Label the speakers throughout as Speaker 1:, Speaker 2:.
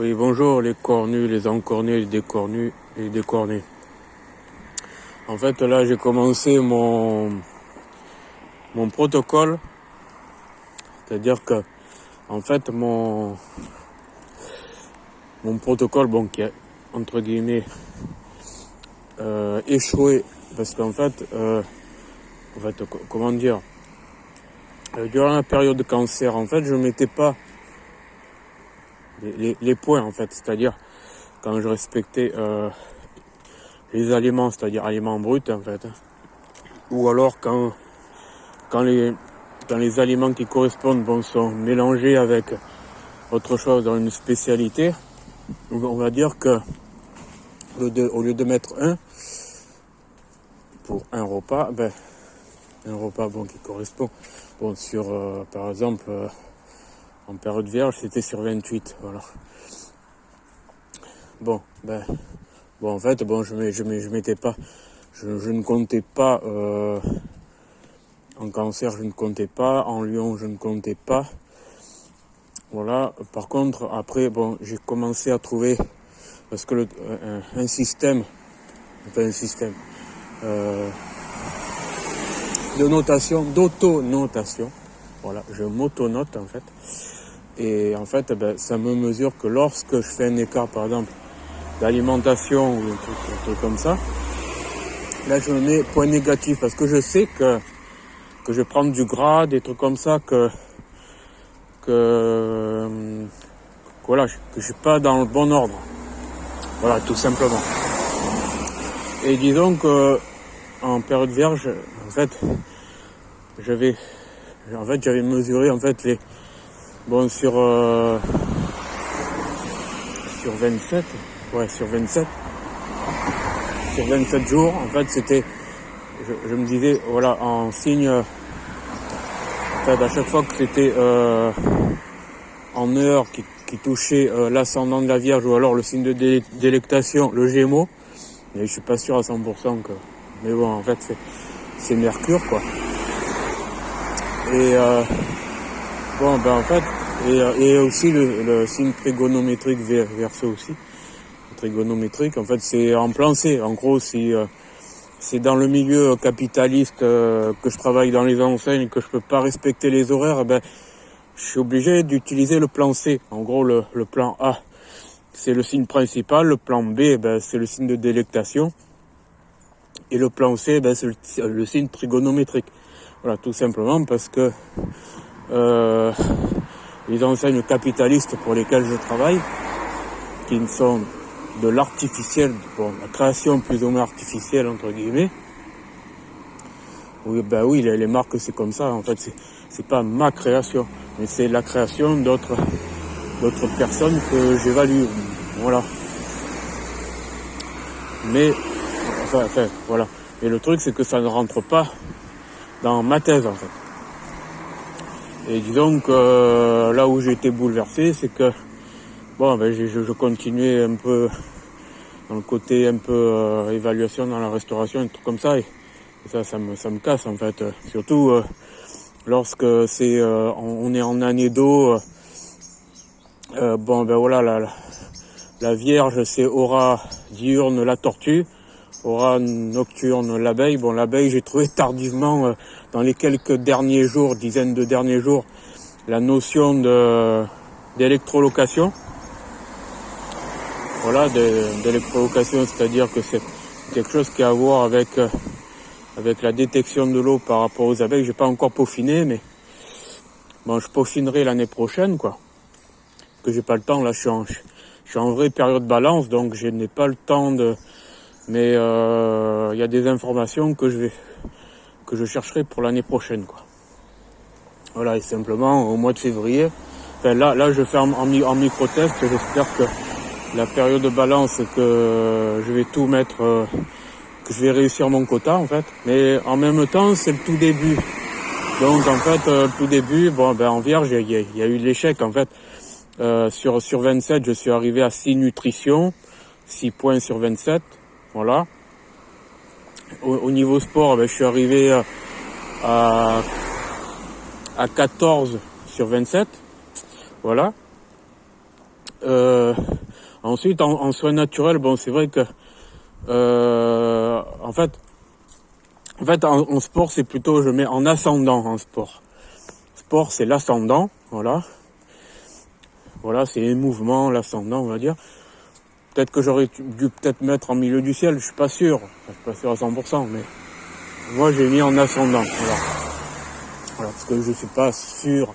Speaker 1: Oui, bonjour les cornus, les encornus, les décornus et les décornés. En fait, là, j'ai commencé mon protocole. C'est-à-dire que, en fait, mon protocole, bon, qui est, entre guillemets, échoué. Parce qu'en fait, comment dire, durant la période de cancer, en fait, je mettais pas les points, en fait. C'est-à-dire, quand je respectais les aliments, c'est-à-dire aliments bruts, en fait. Ou alors quand les aliments qui correspondent sont mélangés avec autre chose dans une spécialité, on va dire que au lieu de mettre un pour un repas, un repas qui correspond sur par exemple en période vierge c'était sur 28, voilà. En fait je mettais pas, je ne comptais pas en cancer, je ne comptais pas, en lion je ne comptais pas. Voilà. Par contre, après, j'ai commencé à trouver, parce que un système de notation, d'auto-notation. Voilà, je m'auto-note en fait. Et en fait, ça me mesure que lorsque je fais un écart, par exemple, d'alimentation ou un truc comme ça, là je me mets point négatif, parce que je sais que je vais prendre du gras, des trucs comme ça, que je suis pas dans le bon ordre. Voilà, tout simplement. Et disons que en période vierge, en fait, j'avais mesuré en fait sur 27, sur 27 jours, en fait, c'était, je me disais, voilà, en signe, en fait, à chaque fois que c'était en heure qui touchait l'ascendant de la Vierge, ou alors le signe de délectation, le Gémeaux, mais je suis pas sûr à 100% que, mais bon, en fait, c'est Mercure, quoi. Et en fait, et aussi le signe trigonométrique Verseau aussi. Le trigonométrique, en fait, c'est en plan C. En gros, si c'est dans le milieu capitaliste que je travaille dans les enseignes, que je peux pas respecter les horaires, je suis obligé d'utiliser le plan C. En gros, le plan A, c'est le signe principal. Le plan B, c'est le signe de délectation. Et le plan C, c'est le signe trigonométrique. Voilà, tout simplement parce que les enseignes capitalistes pour lesquelles je travaille, qui sont de l'artificiel, la création plus ou moins artificielle entre guillemets. Oui, les marques c'est comme ça. En fait, c'est pas ma création, mais c'est la création d'autres personnes que j'évalue. Voilà. Mais voilà. Et le truc c'est que ça ne rentre pas dans ma thèse en fait. Et disons que là où j'ai été bouleversé, c'est que je continuais un peu dans le côté un peu évaluation dans la restauration, un truc comme ça, et ça me casse en fait. Surtout lorsque c'est on est en année d'eau. La Vierge c'est aura diurne la tortue, aura nocturne l'abeille. L'abeille j'ai trouvé tardivement dans les quelques derniers jours, dizaines de derniers jours, la notion d'électrolocation. Voilà, d'électrolocation, c'est-à-dire que c'est quelque chose qui a à voir avec la détection de l'eau par rapport aux abeilles. J'ai pas encore peaufiné, mais je peaufinerai l'année prochaine, quoi. Que j'ai pas le temps, là, je suis en vraie période balance, donc je n'ai pas le temps mais il y a des informations que je chercherai pour l'année prochaine, quoi. Voilà, et simplement au mois de février. Là je fais en micro-test. J'espère que la période de balance, que je vais tout mettre, que je vais réussir mon quota en fait. Mais en même temps, c'est le tout début. Donc en fait, le tout début, en Vierge, il y a eu l'échec en fait. Sur 27, je suis arrivé à 6 nutritions, 6 points sur 27. Voilà. Au niveau sport, je suis arrivé à 14 sur 27. Voilà. Ensuite, en soins naturels, bon, c'est vrai que en fait, en sport, c'est plutôt, je mets en ascendant en sport. Sport, c'est l'ascendant, voilà. Voilà, c'est les mouvements, l'ascendant, on va dire. Peut-être que j'aurais dû mettre en milieu du ciel, je suis pas sûr. Je suis pas sûr à 100%, mais moi, j'ai mis en ascendant, voilà. Voilà, parce que je suis pas sûr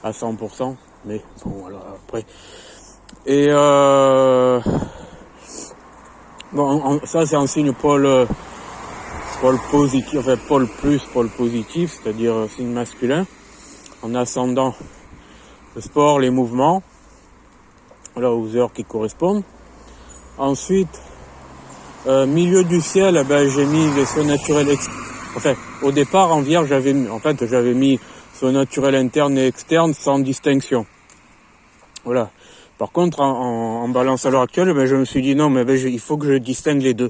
Speaker 1: à 100%, mais bon, voilà, après. Et bon, ça, c'est un signe pôle positif, enfin pôle positif, c'est-à-dire signe masculin. En ascendant, le sport, les mouvements, voilà, aux heures qui correspondent. Ensuite, milieu du ciel, j'ai mis les soins naturels enfin, au départ, en vierge, j'avais mis soins naturels internes et externes sans distinction. Voilà. Par contre, en balance à l'heure actuelle, je me suis dit non, mais il faut que je distingue les deux.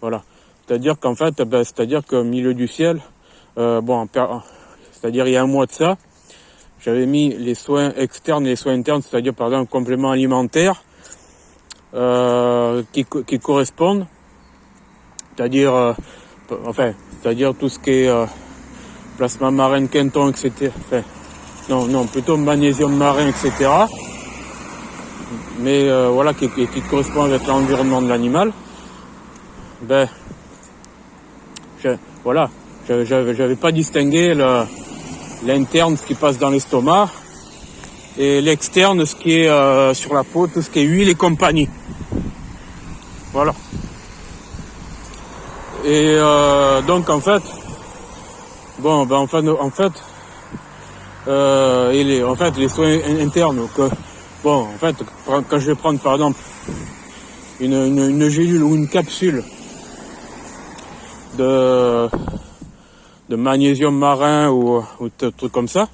Speaker 1: Voilà. C'est-à-dire qu'en fait, c'est-à-dire que milieu du ciel, c'est-à-dire il y a un mois de ça, j'avais mis les soins externes et les soins internes, c'est-à-dire par exemple compléments alimentaires qui correspondent, c'est-à-dire c'est-à-dire tout ce qui est plasma marin, quinton, etc. Enfin, non, plutôt magnésium marin, etc. Mais voilà, qui correspond avec l'environnement de l'animal. J'avais pas distingué l'interne, ce qui passe dans l'estomac, et l'externe, ce qui est sur la peau, tout ce qui est huile et compagnie. Voilà. Et donc en fait, les soins internes, quand je vais prendre par exemple une gélule ou une capsule de magnésium marin ou trucs comme ça,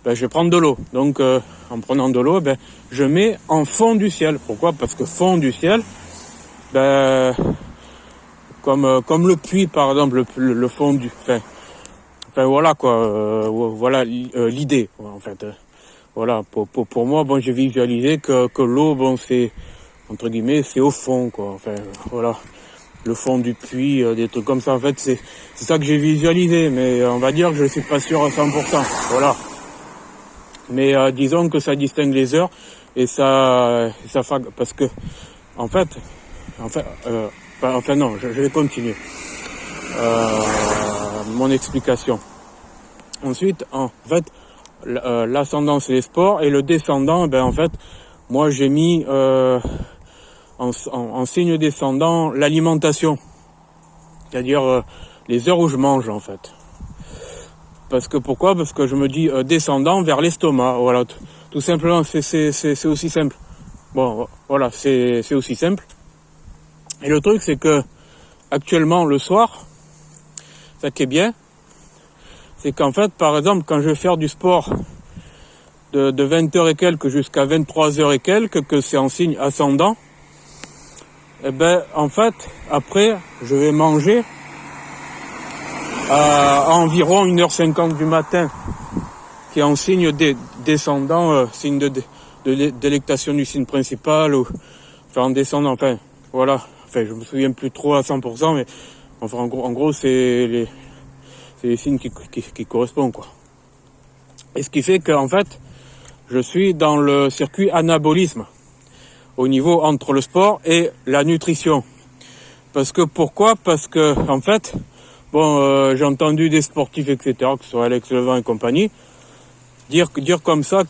Speaker 1: je vais prendre de l'eau. Donc en prenant de l'eau, je mets en fond du ciel. Pourquoi ? Parce que fond du ciel, comme le puits par exemple, le fond du... voilà quoi, voilà l'idée en fait. Voilà, pour moi, j'ai visualisé que l'eau, c'est, entre guillemets, c'est au fond quoi. Enfin voilà, le fond du puits, des trucs comme ça. En fait, c'est ça que j'ai visualisé, mais on va dire que je suis pas sûr à 100%. Voilà. Mais disons que ça distingue les heures et ça parce que en fait, non, je vais continuer mon explication. Ensuite, en fait, l'ascendant c'est les sports et le descendant, moi j'ai mis en signe descendant l'alimentation, c'est-à-dire les heures où je mange en fait. Pourquoi ? Parce que je me dis descendant vers l'estomac, voilà, tout simplement, c'est aussi simple. Bon, voilà, c'est aussi simple. Et le truc c'est que actuellement le soir, ça qui est bien, c'est qu'en fait, par exemple, quand je vais faire du sport de 20h et quelques jusqu'à 23h et quelques, que c'est en signe ascendant, en fait, après, je vais manger à environ 1h50 du matin, qui est en signe descendant, signe de délectation du signe principal, ou en descendant, voilà. Je me souviens plus trop à 100%, mais en gros, c'est les signes qui correspondent, quoi. Et ce qui fait qu'en fait, je suis dans le circuit anabolisme, au niveau entre le sport et la nutrition. Pourquoi ? Parce que, en fait, j'ai entendu des sportifs, etc., que ce soit Alex Levin et compagnie, dire comme ça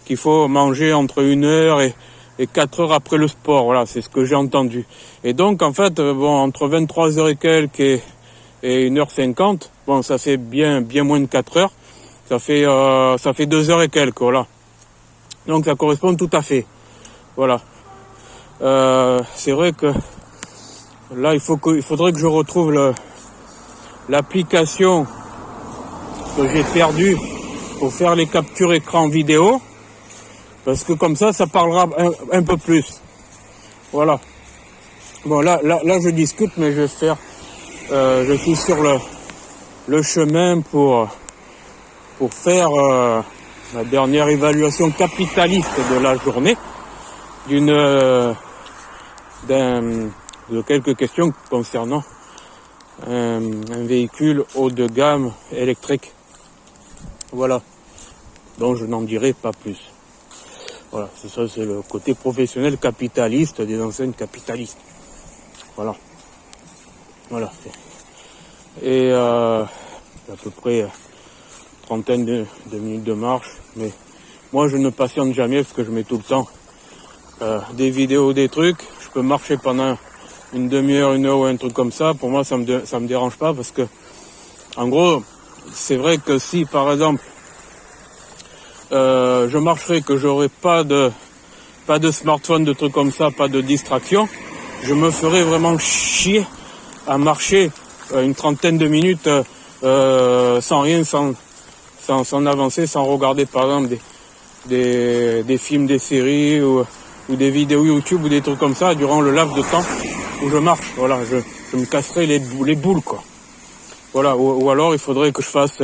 Speaker 1: qu'il faut manger entre 1h et 4 heures après le sport. Voilà, c'est ce que j'ai entendu. Et donc, en fait, entre 23h et quelques et 1h50, ça fait bien moins de 4 heures. Ça fait 2 heures et quelques, voilà. Donc ça correspond tout à fait. Voilà. C'est vrai que là, il faudrait que je retrouve l'application que j'ai perdue pour faire les captures écran vidéo. Parce que comme ça parlera un peu plus. Voilà. Bon, là, je discute, mais je vais faire... je suis sur le chemin pour faire la dernière évaluation capitaliste de la journée de quelques questions concernant un véhicule haut de gamme électrique. Voilà, dont je n'en dirai pas plus. Voilà, c'est ça, c'est le côté professionnel capitaliste des enseignes capitalistes. Voilà. Et à peu près trentaine de minutes de marche, mais moi je ne patiente jamais parce que je mets tout le temps des vidéos, des trucs. Je peux marcher pendant une demi-heure, une heure ou un truc comme ça. Pour moi ça me dérange pas parce que en gros c'est vrai que si par exemple je marcherais, que j'aurais pas de smartphone, de trucs comme ça, pas de distraction, je me ferais vraiment chier à marcher une trentaine de minutes sans rien, sans avancer, sans regarder par exemple des films, des séries ou des vidéos YouTube ou des trucs comme ça durant le laps de temps où je marche. Voilà, je me casserais les boules quoi. Voilà, ou alors il faudrait que je fasse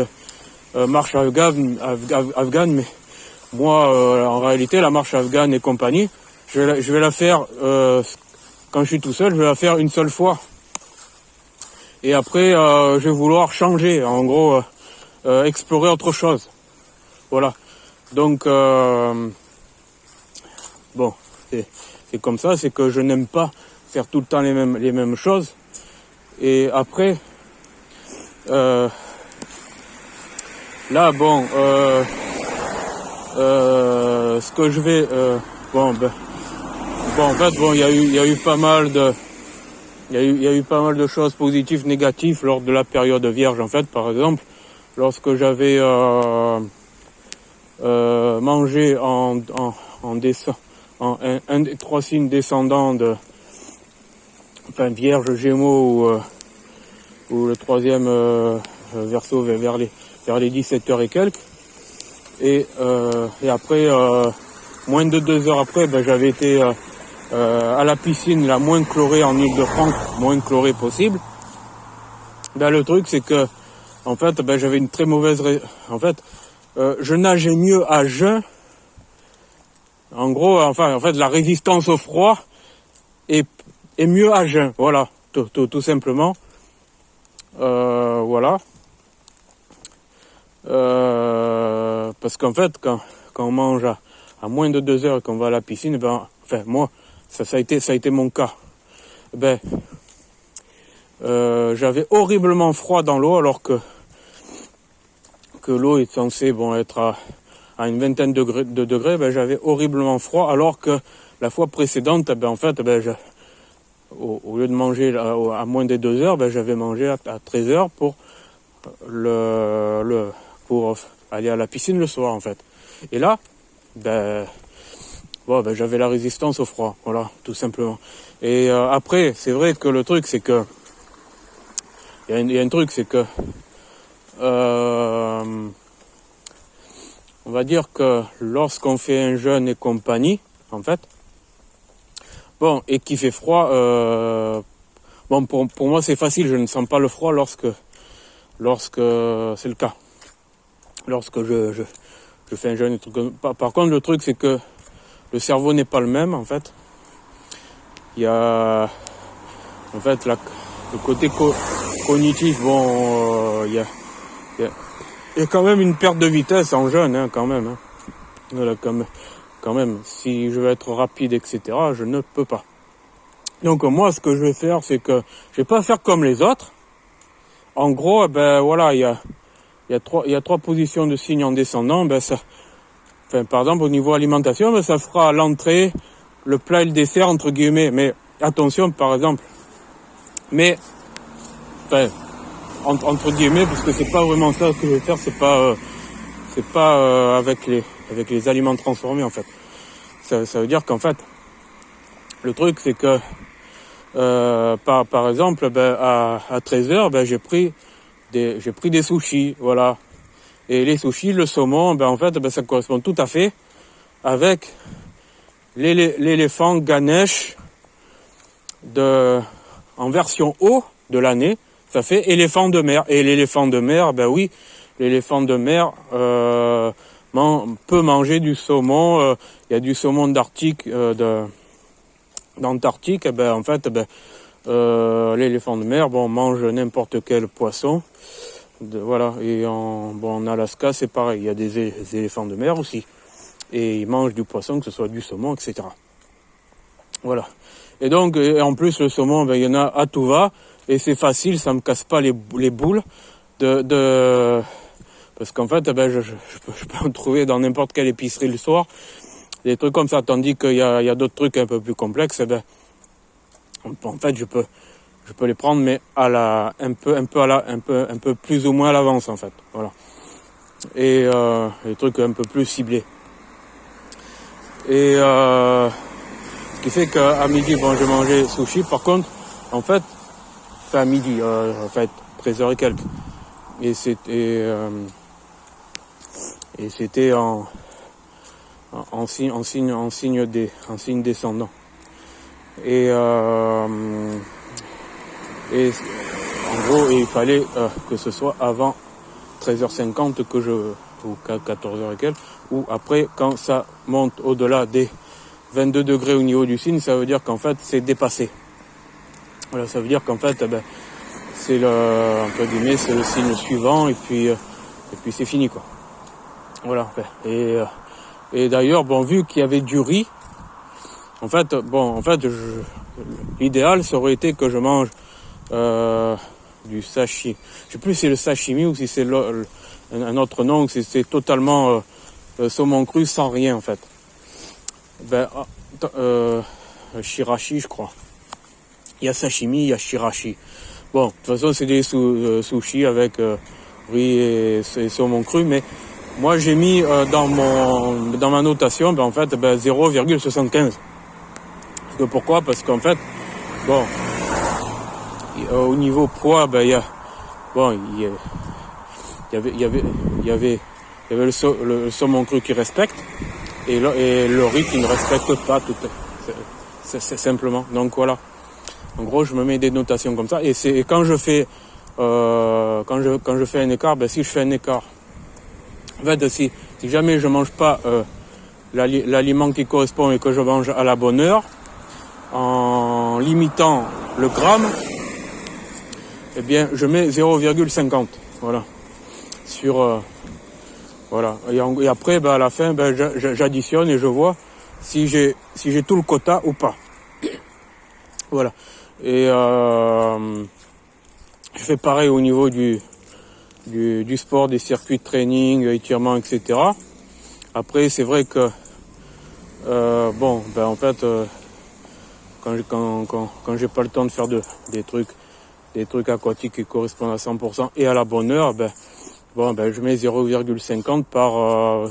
Speaker 1: marche afghane, mais moi en réalité la marche afghane et compagnie, je vais la faire quand je suis tout seul, je vais la faire une seule fois. Et après je vais vouloir changer, en gros explorer autre chose. Voilà. Donc bon, c'est comme ça, c'est que je n'aime pas faire tout le temps les mêmes choses. Et après là bon ce que je vais en fait bon il y a eu pas mal de choses positives, négatives lors de la période vierge en fait. Par exemple, lorsque j'avais mangé en un des trois signes descendants vierge, gémeaux ou le troisième verseau vers les 17h et quelques. Et après, moins de 2 heures après, j'avais été à la piscine la moins chlorée en Île-de-France, moins chlorée possible. Le truc c'est que en fait, j'avais une très mauvaise je nageais mieux à jeun. En gros, en fait, la résistance au froid est mieux à jeun. Voilà, tout simplement. Voilà. Parce qu'en fait, quand on mange à moins de 2 heures et qu'on va à la piscine, moi, ça a été mon cas. J'avais horriblement froid dans l'eau, alors que l'eau est censée être à une vingtaine de degrés. J'avais horriblement froid, alors que la fois précédente, au lieu de manger à moins de 2 heures, j'avais mangé à 13 heures pour pour aller à la piscine le soir en fait. Et là, j'avais la résistance au froid, voilà, tout simplement. Et après, c'est vrai que le truc, c'est que il y a un truc, c'est que on va dire que lorsqu'on fait un jeûne et compagnie, en fait, et qu'il fait froid, pour moi c'est facile, je ne sens pas le froid lorsque c'est le cas. Lorsque je fais un jeûne et tout. Par contre, le truc c'est que le cerveau n'est pas le même en fait. Il y a en fait le côté cognitif, il y a quand même une perte de vitesse en jeûne, quand même. Hein. Voilà, quand même, si je veux être rapide, etc., je ne peux pas. Donc moi, ce que je vais faire, c'est que je vais pas faire comme les autres. En gros, il y a trois positions de signes en descendant. Par exemple, au niveau alimentation, ça fera l'entrée, le plat et le dessert entre guillemets. Mais attention, par exemple, entre guillemets, parce que c'est pas vraiment ça que je vais faire. C'est pas avec les aliments transformés en fait. Ça veut dire qu'en fait, le truc c'est que par exemple, à 13h, j'ai pris des sushis, voilà. Et les sushis, le saumon, en fait, ça correspond tout à fait avec l'éléphant Ganesh en version haut de l'année. Ça fait éléphant de mer. Et l'éléphant de mer, l'éléphant de mer, peut manger du saumon. Il y a du saumon d'Arctique, d'Antarctique. Et ben en fait, l'éléphant de mer, mange n'importe quel poisson. Voilà. Et en Alaska, c'est pareil. Il y a des éléphants de mer aussi. Et ils mangent du poisson, que ce soit du saumon, etc. Voilà. Et donc, en plus, le saumon, il y en a à tout va. Et c'est facile, ça me casse pas les boules parce qu'en fait, je peux en trouver dans n'importe quelle épicerie le soir. Des trucs comme ça. Tandis qu'il y a d'autres trucs un peu plus complexes, en fait, je peux les prendre, mais un peu plus ou moins à l'avance, en fait. Voilà. Et des trucs un peu plus ciblés. Et ce qui fait qu'à midi, je mangeais sushi. Par contre, en fait, à midi, 13h et quelques. Et c'était en signe descendant. Et en gros, il fallait que ce soit avant 13h50 ou 14h et quelques, ou après, quand ça monte au-delà des 22 degrés au niveau du signe, ça veut dire qu'en fait, c'est dépassé. Voilà, ça veut dire qu'en fait, c'est c'est le signe suivant, et puis c'est fini, quoi. Voilà. Et d'ailleurs, vu qu'il y avait du riz, l'idéal, ça aurait été que je mange du sashimi. Je sais plus si c'est le sashimi ou si c'est un autre nom, ou si c'est totalement saumon cru sans rien, en fait. Shirashi, je crois. Il y a sashimi, il y a shirashi. Bon, de toute façon, c'est des sushis avec riz et saumon cru, mais moi, j'ai mis dans ma notation, 0,75. Pourquoi ? Parce qu'en fait, au niveau poids, il y avait le saumon cru qui respecte, et le riz qui ne respecte pas tout. C'est simplement. Donc voilà. En gros, je me mets des notations comme ça, et quand je fais un écart, si je fais un écart, en fait, si jamais je mange pas l'aliment qui correspond et que je mange à la bonne heure, en limitant le gramme, je mets 0,50. Voilà. Voilà. Et après, à la fin, j'additionne et je vois si j'ai tout le quota ou pas. Voilà. Et je fais pareil au niveau du sport, des circuits de training, étirements, etc. Après, c'est vrai que en fait, quand j'ai pas le temps de faire des trucs aquatiques qui correspondent à 100% et à la bonne heure, je mets 0,50 par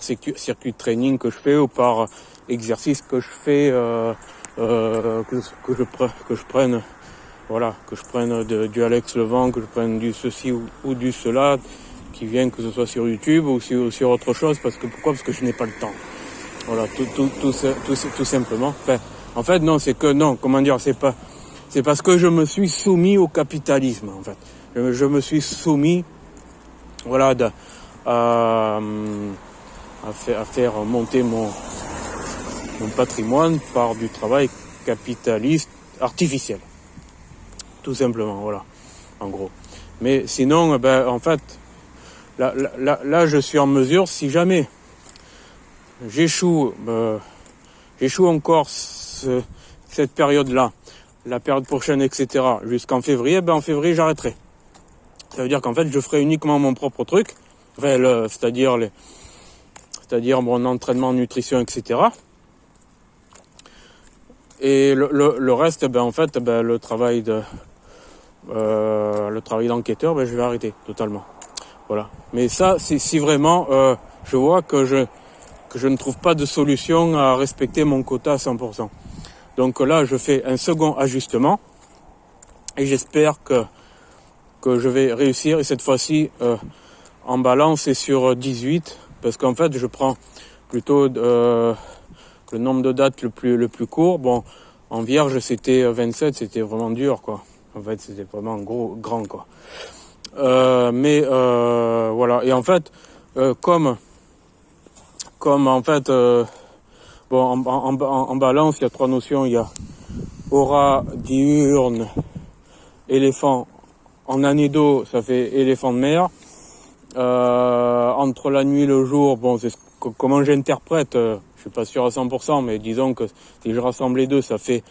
Speaker 1: circuit de training que je fais, ou par exercice que je fais, que je prenne du Alex Levent, que je prenne du ceci ou du cela, qui vient, que ce soit sur YouTube ou sur autre chose. Pourquoi ? Parce que je n'ai pas le temps. Voilà, tout simplement. En fait, non, c'est parce que je me suis soumis au capitalisme, en fait. Je me suis soumis, à faire monter mon patrimoine par du travail capitaliste artificiel. Tout simplement, voilà, en gros. Mais sinon, en fait, là, je suis en mesure, si jamais j'échoue encore cette période-là, la période prochaine, etc., jusqu'en février, en février, j'arrêterai. Ça veut dire qu'en fait, je ferai uniquement mon propre truc, c'est-à-dire mon entraînement, nutrition, etc. Et le reste, le travail d'enquêteur, je vais arrêter totalement. Voilà. Mais ça, si vraiment je vois que je ne trouve pas de solution à respecter mon quota à 100%. Donc là, je fais un second ajustement, et j'espère que je vais réussir. Et cette fois-ci, en balance, c'est sur 18, parce qu'en fait, je prends plutôt le nombre de dates le plus court. Bon, en vierge, c'était 27, c'était vraiment dur, quoi. En fait, c'était vraiment grand, quoi. Voilà. Et en fait, comme comme en fait, en balance, il y a 3 notions. Il y a aura, diurne, éléphant. En année d'eau, ça fait éléphant de mer. Entre la nuit et le jour, bon, c'est comment j'interprète, je suis pas sûr à 100%, mais disons que si je rassemble les deux, ça fait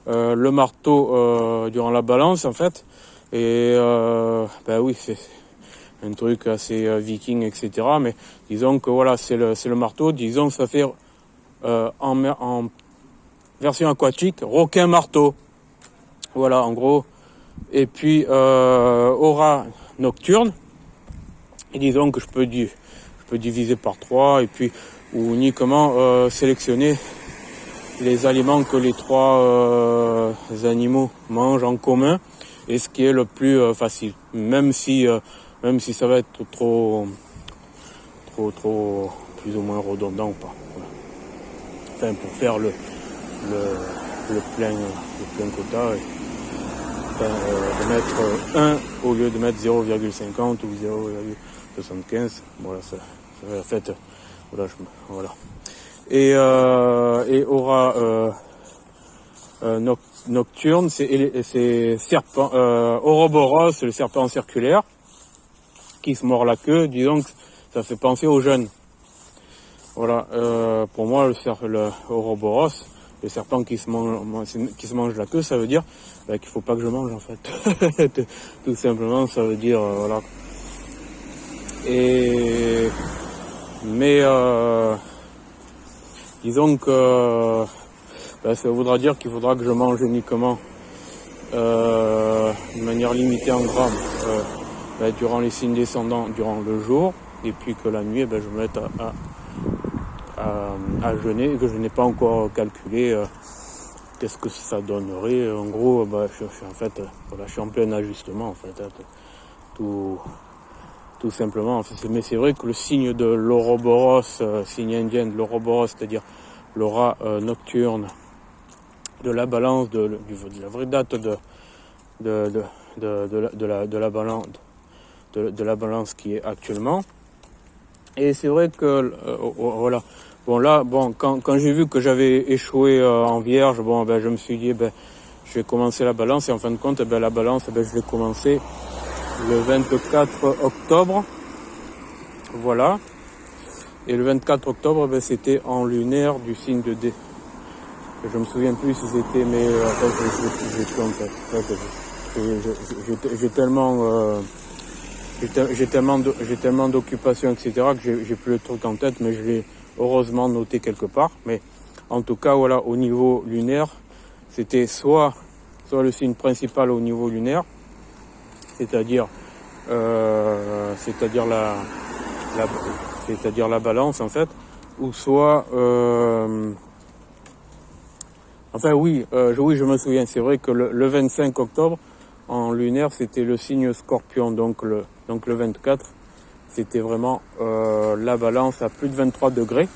Speaker 1: le marteau durant la balance, en fait. Et ben oui, c'est un truc assez viking, etc. Mais disons que voilà, c'est le marteau. Disons que ça fait en version aquatique, requin marteau. Voilà, en gros. Et puis aura nocturne. Et disons que je peux diviser par 3 et puis ou uniquement sélectionner les aliments que les 3 animaux mangent en commun et ce qui est le plus facile. Même si ça va être trop plus ou moins redondant ou pas. Voilà. Enfin, pour faire le plein quota. De mettre 1 au lieu de mettre 0,50 ou 0,75. Voilà, ça va fait. Voilà. Et aura nocturne, c'est serpent. Ouroboros, c'est le serpent circulaire qui se mord la queue. Disons que ça fait penser aux jeunes. Voilà. Pour moi, le Ouroboros, le serpent qui se mange la queue, ça veut dire qu'il faut pas que je mange en fait. Tout simplement, ça veut dire voilà. Mais disons que ça voudra dire qu'il faudra que je mange uniquement de manière limitée en grammes durant les signes descendants, durant le jour, et puis que la nuit, je me mette à jeûner et que je n'ai pas encore calculé qu'est-ce que ça donnerait. En gros, je suis en plein ajustement en fait, tout simplement. Mais c'est vrai que le signe de l'Ouroboros, signe indien de l'Ouroboros, c'est-à-dire l'aura nocturne de la balance, de la vraie date de la balance qui est actuellement. Et c'est vrai que voilà. Bon là, quand j'ai vu que j'avais échoué en vierge, je me suis dit je vais commencer la balance et en fin de compte la balance je l'ai commencé le 24 octobre. Voilà. Et le 24 octobre c'était en lunaire du signe de D. Je me souviens plus si c'était j'ai tellement d'occupations, etc., que j'ai plus le truc en tête, mais je l'ai heureusement noté quelque part. Mais en tout cas, voilà, au niveau lunaire, c'était soit le signe principal au niveau lunaire, c'est-à-dire la balance en fait, ou soit oui, je me souviens, c'est vrai que le 25 octobre en lunaire, c'était le signe Scorpion, donc le 24, c'était vraiment la balance à plus de 23 degrés.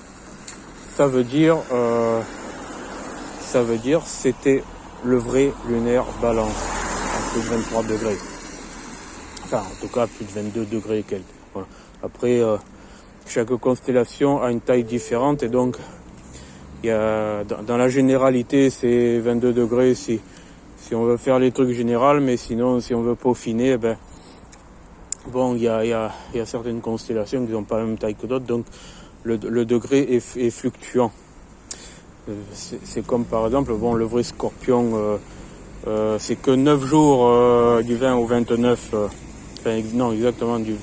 Speaker 1: Ça veut dire c'était le vrai lunaire balance à plus de 23 degrés. Enfin, en tout cas, plus de 22 degrés et quelques. Voilà. Après, chaque constellation a une taille différente et donc il y a, dans la généralité, c'est 22 degrés si on veut faire les trucs généraux, mais sinon, si on veut peaufiner, il y a certaines constellations qui n'ont pas la même taille que d'autres, donc le degré est fluctuant. C'est comme par exemple, le vrai Scorpion, c'est que 9 jours du 20 au 29, non, exactement du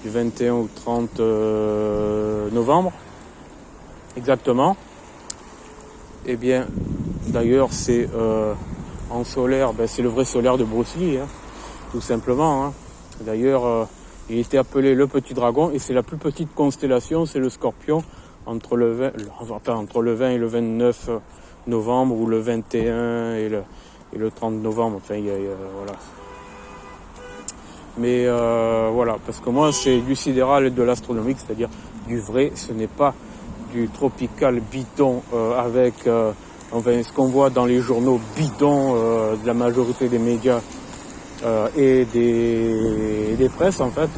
Speaker 1: 21 au 30 novembre, exactement. Eh bien, d'ailleurs, c'est en solaire, c'est le vrai solaire de Bruce Lee, tout simplement. Hein. D'ailleurs, il était appelé le Petit Dragon et c'est la plus petite constellation, c'est le Scorpion, entre le 20 et le 29 novembre ou le 21 et le 30 novembre. Enfin, voilà. Mais voilà, parce que moi, c'est du sidéral et de l'astronomique, c'est-à-dire du vrai, ce n'est pas du tropical bidon avec ce qu'on voit dans les journaux bidons de la majorité des médias et des presses en fait.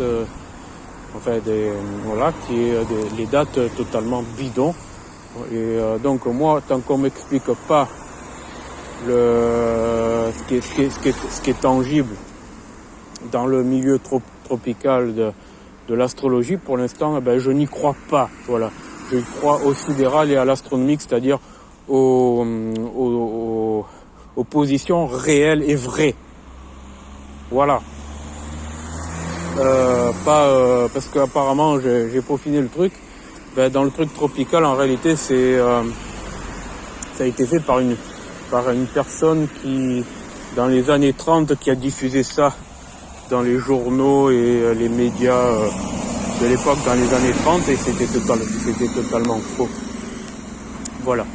Speaker 1: enfin voilà, qui est les dates totalement bidons. Et donc moi, tant qu'on m'explique pas ce qui est tangible dans le milieu tropical de l'astrologie, pour l'instant, je n'y crois pas. Voilà, je crois au sidéral et à l'astronomique, c'est-à-dire aux positions réelles et vraies. Voilà. Parce qu'apparemment j'ai peaufiné le truc. Dans le truc tropical, en réalité, ça a été fait par une personne qui, dans les années 30, qui a diffusé ça dans les journaux et les médias de l'époque dans les années 30, et c'était totalement faux. Voilà.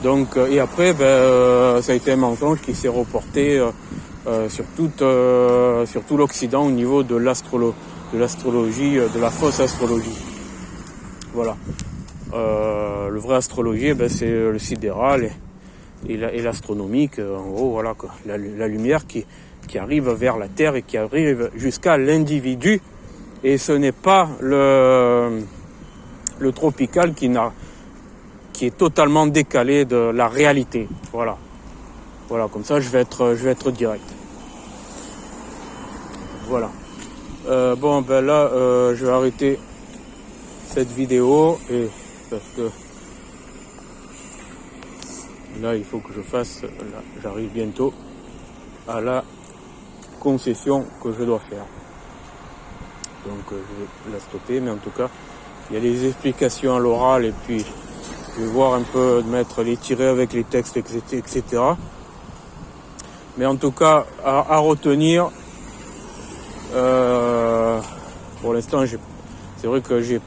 Speaker 1: Donc, et après, ça a été un mensonge qui s'est reporté sur tout l'Occident au niveau de l'astrologie, de la fausse astrologie. Voilà. Le vrai astrologie, c'est le sidéral et l'astronomique. En gros, voilà, quoi. La lumière qui arrive vers la Terre et qui arrive jusqu'à l'individu. Et ce n'est pas le tropical qui est totalement décalé de la réalité. Voilà. Voilà, comme ça je vais être direct. Voilà. Là, je vais arrêter cette vidéo et parce que là il faut que je fasse, là, j'arrive bientôt à la concession que je dois faire. Donc je vais la stopper, mais en tout cas il y a des explications à l'oral et puis je vais voir un peu mettre les tirets avec les textes, etc. Mais en tout cas à retenir, pour l'instant c'est vrai que j'ai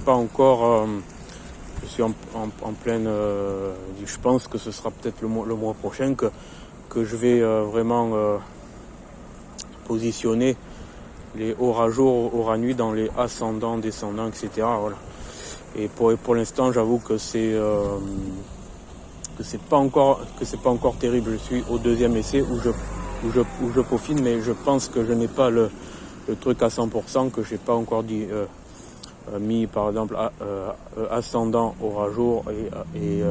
Speaker 1: pas encore, je suis en pleine, je pense que ce sera peut-être le mois prochain que je vais vraiment positionner les aura-jour, aura-nuit dans les ascendants, descendants, etc. Voilà. Et pour l'instant, j'avoue que c'est pas encore terrible. Je suis au deuxième essai où je peaufine, mais je pense que je n'ai pas le truc à 100%, que j'ai pas encore mis par exemple ascendant, aura-jour et